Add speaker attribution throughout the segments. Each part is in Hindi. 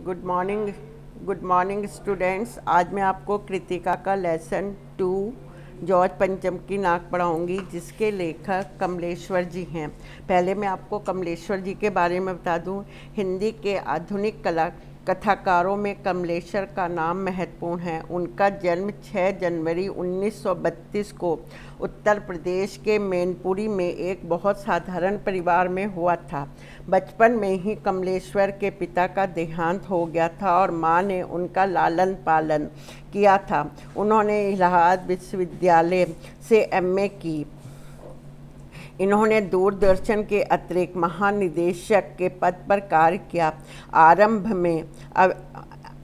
Speaker 1: Good morning students. आज मैं आपको कृतिका का लेसन 2 जॉर्ज पंचम की नाक पढ़ाऊँगी, जिसके लेखक कमलेश्वर जी हैं। पहले मैं आपको कमलेश्वर जी के बारे में बता दूं। हिंदी के आधुनिक कथाकारों में कमलेश्वर का नाम महत्वपूर्ण है। उनका जन्म 6 जनवरी 1932 को उत्तर प्रदेश के मैनपुरी में एक बहुत साधारण परिवार में हुआ था। बचपन में ही कमलेश्वर के पिता का देहांत हो गया था और मां ने उनका लालन पालन किया था। उन्होंने इलाहाबाद विश्वविद्यालय से एमए की। इन्होंने दूरदर्शन के अतिरिक्त महानिदेशक के पद पर कार्य किया। आरंभ में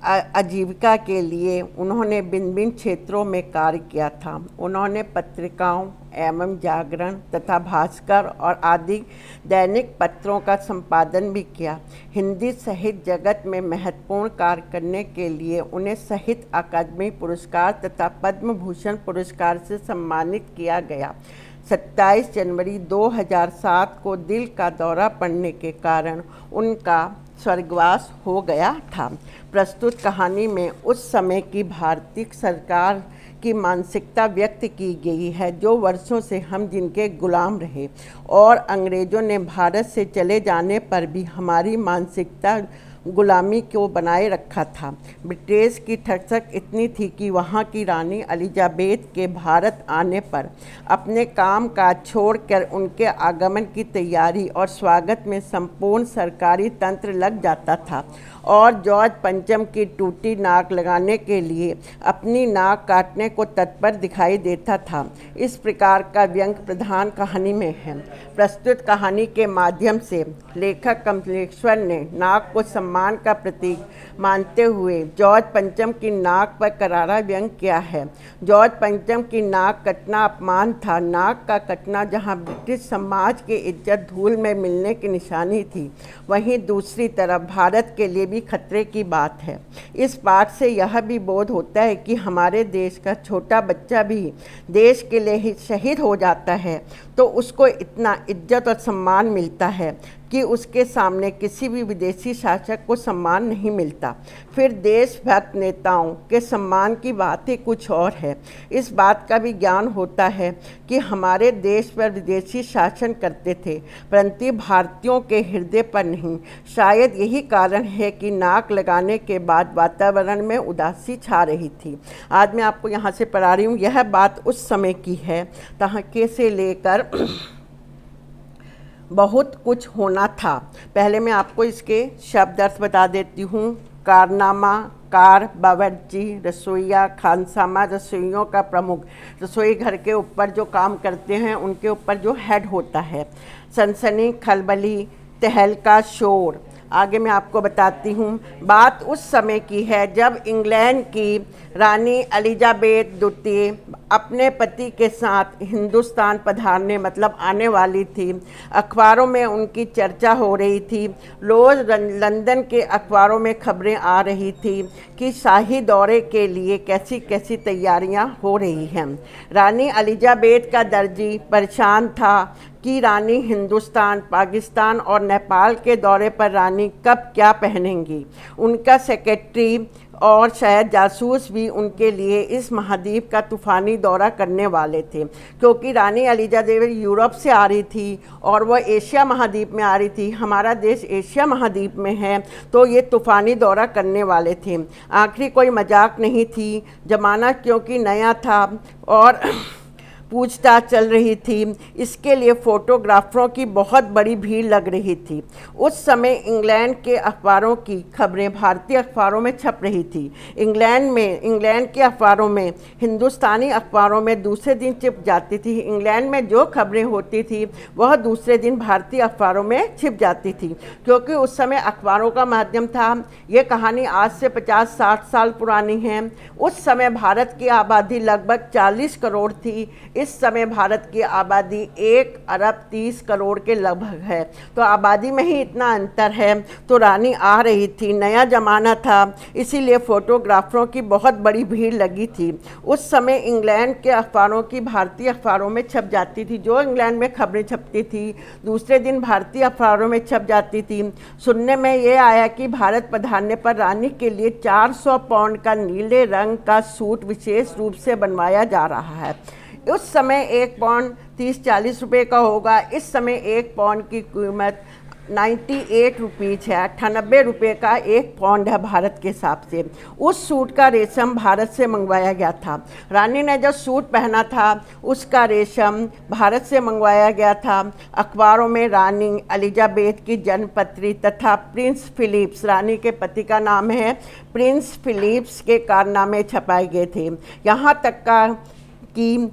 Speaker 1: आजीविका के लिए उन्होंने भिन्न भिन्न क्षेत्रों में कार्य किया था। उन्होंने पत्रिकाओं एवं जागरण तथा भास्कर और आदि दैनिक पत्रों का संपादन भी किया। हिंदी साहित्य जगत में महत्वपूर्ण कार्य करने के लिए उन्हें साहित्य अकादमी पुरस्कार तथा पद्म भूषण पुरस्कार से सम्मानित किया गया। 27 जनवरी 2007 को दिल का दौरा पड़ने के कारण उनका स्वर्गवास हो गया था। प्रस्तुत कहानी में उस समय की भारतीय सरकार की मानसिकता व्यक्त की गई है, जो वर्षों से हम जिनके गुलाम रहे, और अंग्रेज़ों ने भारत से चले जाने पर भी हमारी मानसिकता गुलामी को बनाए रखा था। ब्रिटिश की थकसक इतनी थी कि वहाँ की रानी एलिजाबेथ के भारत आने पर अपने काम काज छोड़कर उनके आगमन की तैयारी और स्वागत में संपूर्ण सरकारी तंत्र लग जाता था, और जॉर्ज पंचम की टूटी नाक लगाने के लिए अपनी नाक काटने को तत्पर दिखाई देता था। इस प्रकार का व्यंग प्रधान कहानी में है। प्रस्तुत कहानी के माध्यम से लेखक कमलेश्वर ने नाक को सम्मान का प्रतीक मानते हुए जॉर्ज पंचम की नाक पर करारा व्यंग किया है। जॉर्ज पंचम की नाक कटना अपमान था। नाक का कटना जहां ब्रिटिश समाज की इज्जत धूल में मिलने की निशानी थी, वहीं दूसरी तरफ भारत के लिए भी खतरे की बात है। इस पाठ से यह भी बोध होता है कि हमारे देश का छोटा बच्चा भी देश के लिए ही शहीद हो जाता है तो उसको इतना इज्जत और सम्मान मिलता है कि उसके सामने किसी भी विदेशी शासक को सम्मान नहीं मिलता। फिर देशभक्त नेताओं के सम्मान की बात ही कुछ और है। इस बात का भी ज्ञान होता है कि हमारे देश पर विदेशी शासन करते थे, परंतु भारतीयों के हृदय पर नहीं। शायद यही कारण है कि नाक लगाने के बाद वातावरण में उदासी छा रही थी। आज मैं आपको यहाँ से पढ़ा रही हूँ। यह बात उस समय की है। तहके से लेकर बहुत कुछ होना था। पहले मैं आपको इसके शब्द अर्थ बता देती हूँ। कारनामा, कार, बावर्ची, रसोईया, खानसामा, रसोइयों का प्रमुख, रसोई घर के ऊपर जो काम करते हैं उनके ऊपर जो हेड होता है। सनसनी, खलबली, तहलका, शोर। आगे मैं आपको बताती हूँ। बात उस समय की है जब इंग्लैंड की रानी एलिजाबेथ द्वितीय अपने पति के साथ हिंदुस्तान पधारने मतलब आने वाली थी। अखबारों में उनकी चर्चा हो रही थी। रोज़ लंदन के अखबारों में खबरें आ रही थी कि शाही दौरे के लिए कैसी कैसी तैयारियां हो रही हैं। रानी एलिजाबेथ का दर्जी परेशान था कि रानी हिंदुस्तान, पाकिस्तान और नेपाल के दौरे पर रानी कब क्या पहनेंगी। उनका सेक्रेटरी और शायद जासूस भी उनके लिए इस महाद्वीप का तूफ़ानी दौरा करने वाले थे, क्योंकि रानी एलिजाबेथ यूरोप से आ रही थी और वह एशिया महाद्वीप में आ रही थी। हमारा देश एशिया महाद्वीप में है, तो ये तूफ़ानी दौरा करने वाले थे। आखिरी कोई मजाक नहीं थी। ज़माना क्योंकि नया था और पूछताछ चल रही थी, इसके लिए फ़ोटोग्राफरों की बहुत बड़ी भीड़ लग रही थी। उस समय इंग्लैंड के अखबारों की खबरें भारतीय अखबारों में छप रही थी। इंग्लैंड के अखबारों में हिंदुस्तानी अखबारों में दूसरे दिन छिप जाती थी। इंग्लैंड में जो खबरें होती थी वह दूसरे दिन भारतीय अखबारों में छिप जाती थी, क्योंकि उस समय अखबारों का माध्यम था। ये कहानी आज से 50-60 साल पुरानी है। उस समय भारत की आबादी लगभग 40 करोड़ थी। इस समय भारत की आबादी 1 अरब 30 करोड़ के लगभग है, तो आबादी में ही इतना अंतर है। तो रानी आ रही थी, नया ज़माना था, इसीलिए फ़ोटोग्राफरों की बहुत बड़ी भीड़ लगी थी। उस समय इंग्लैंड के अखबारों की भारतीय अखबारों में छप जाती थी, जो इंग्लैंड में खबरें छपती थी दूसरे दिन भारतीय अखबारों में छप जाती थी। सुनने में ये आया कि भारत पधारने पर रानी के लिए 400 पाउंड का नीले रंग का सूट विशेष रूप से बनवाया जा रहा है। उस समय 1 पाउंड 30-40 रुपये का होगा। इस समय 1 पाउंड की कीमत 98 रुपीज़ है, 98 रुपये का 1 पाउंड है भारत के हिसाब से। उस सूट का रेशम भारत से मंगवाया गया था। रानी ने जो सूट पहना था उसका रेशम भारत से मंगवाया गया था। अखबारों में रानी एलिजाबेथ की जन्मपत्री तथा प्रिंस फिलिप्स, रानी के पति का नाम है, प्रिंस फिलिप्स के कारनामे छपाए गए थे। यहाँ तक का कि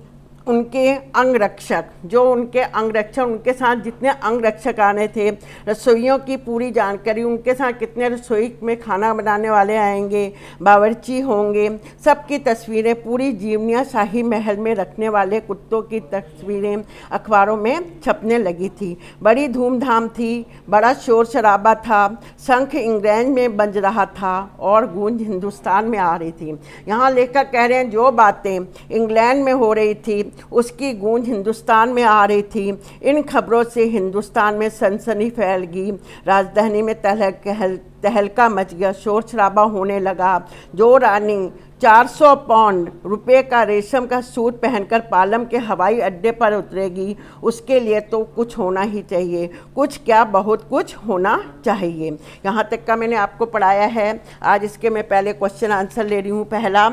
Speaker 1: उनके अंगरक्षक, जो उनके अंगरक्षक, उनके साथ जितने अंगरक्षक आने थे, रसोइयों की पूरी जानकारी, उनके साथ कितने रसोई में खाना बनाने वाले आएंगे, बावर्ची होंगे, सबकी तस्वीरें, पूरी जीवनियाँ शाही महल में रखने वाले कुत्तों की तस्वीरें अखबारों में छपने लगी थी। बड़ी धूमधाम थी, बड़ा शोर शराबा था, शंख इंग्लैंड में बज रहा था और गूंज हिंदुस्तान में आ रही थी। यहाँ लेखक कह रहे हैं जो बातें इंग्लैंड में हो रही थी उसकी गूंज हिंदुस्तान में आ रही थी। इन खबरों से हिंदुस्तान में सनसनी फैल गई, राजधानी में तहलका मच गया, शोर शराबा होने लगा। जो रानी 400 पाउंड रुपये का रेशम का सूट पहनकर पालम के हवाई अड्डे पर उतरेगी, उसके लिए तो कुछ होना ही चाहिए, कुछ क्या बहुत कुछ होना चाहिए। यहाँ तक का मैंने आपको पढ़ाया है। आज इसके मैं पहले क्वेश्चन आंसर ले रही हूँ। पहला,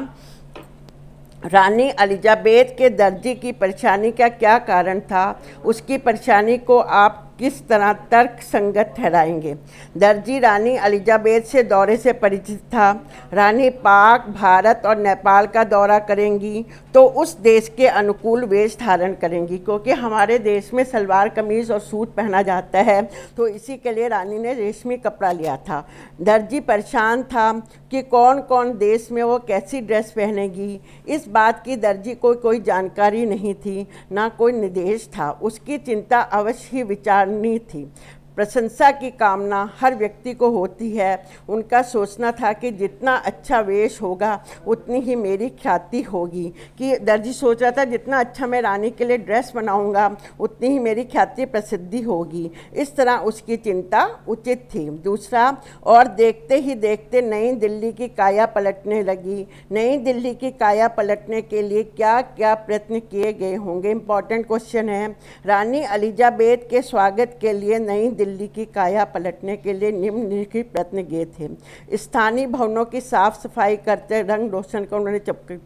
Speaker 1: रानी एलिजाबेथ के दर्जी की परेशानी का क्या कारण था? उसकी परेशानी को आप किस तरह तर्क संगत ठहराएंगे? दर्जी रानी एलिजाबेथ से दौरे से परिचित था। रानी पाक, भारत और नेपाल का दौरा करेंगी तो उस देश के अनुकूल वेश धारण करेंगी, क्योंकि हमारे देश में सलवार कमीज़ और सूट पहना जाता है, तो इसी के लिए रानी ने रेशमी कपड़ा लिया था। दर्जी परेशान था कि कौन कौन देश में वो कैसी ड्रेस पहनेगी। इस बात की दर्जी को कोई जानकारी नहीं थी, ना कोई निर्देश था। उसकी चिंता अवश्य ही विचारनीय थी। प्रशंसा की कामना हर व्यक्ति को होती है। उनका सोचना था कि जितना अच्छा वेश होगा उतनी ही मेरी ख्याति होगी, कि दर्जी सोच रहा था जितना अच्छा मैं रानी के लिए ड्रेस बनाऊंगा उतनी ही मेरी ख्याति प्रसिद्धि होगी। इस तरह उसकी चिंता उचित थी। दूसरा, और देखते ही देखते नई दिल्ली की काया पलटने लगी। नई दिल्ली की काया पलटने के लिए क्या क्या प्रयत्न किए गए होंगे? इम्पॉर्टेंट क्वेश्चन है। रानी एलिजाबेथ के स्वागत के लिए नई दिल्ली की काया पलटने के लिए निम्नलिखित प्रयत्न किए थे। स्थानीय भवनों की साफ सफाई करते रंग रोशन कर उन्होंने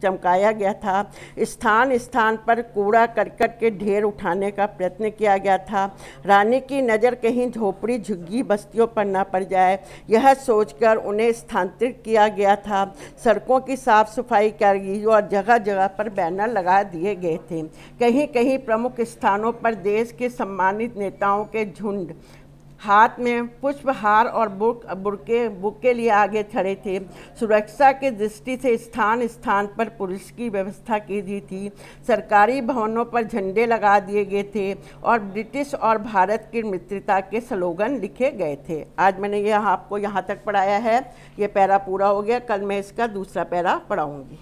Speaker 1: चमकाया गया था। स्थान स्थान पर कूड़ा करकट के ढेर उठाने का प्रयत्न किया गया था। रानी की नज़र कहीं झोपड़ी झुग्गी बस्तियों पर न पड़ जाए, यह सोचकर उन्हें स्थानांतरित किया गया था। सड़कों की साफ सफाई की गई और जगह जगह पर बैनर लगा दिए गए थे। कहीं कहीं प्रमुख स्थानों पर देश के सम्मानित नेताओं के झुंड हाथ में पुष्पहार और बुके लिए आगे खड़े थे। सुरक्षा की दृष्टि से स्थान स्थान पर पुलिस की व्यवस्था की गई थी। सरकारी भवनों पर झंडे लगा दिए गए थे और ब्रिटिश और भारत की मित्रता के स्लोगन लिखे गए थे। आज मैंने यह आपको यहाँ तक पढ़ाया है। ये पैरा पूरा हो गया। कल मैं इसका दूसरा पैरा पढ़ाऊँगी।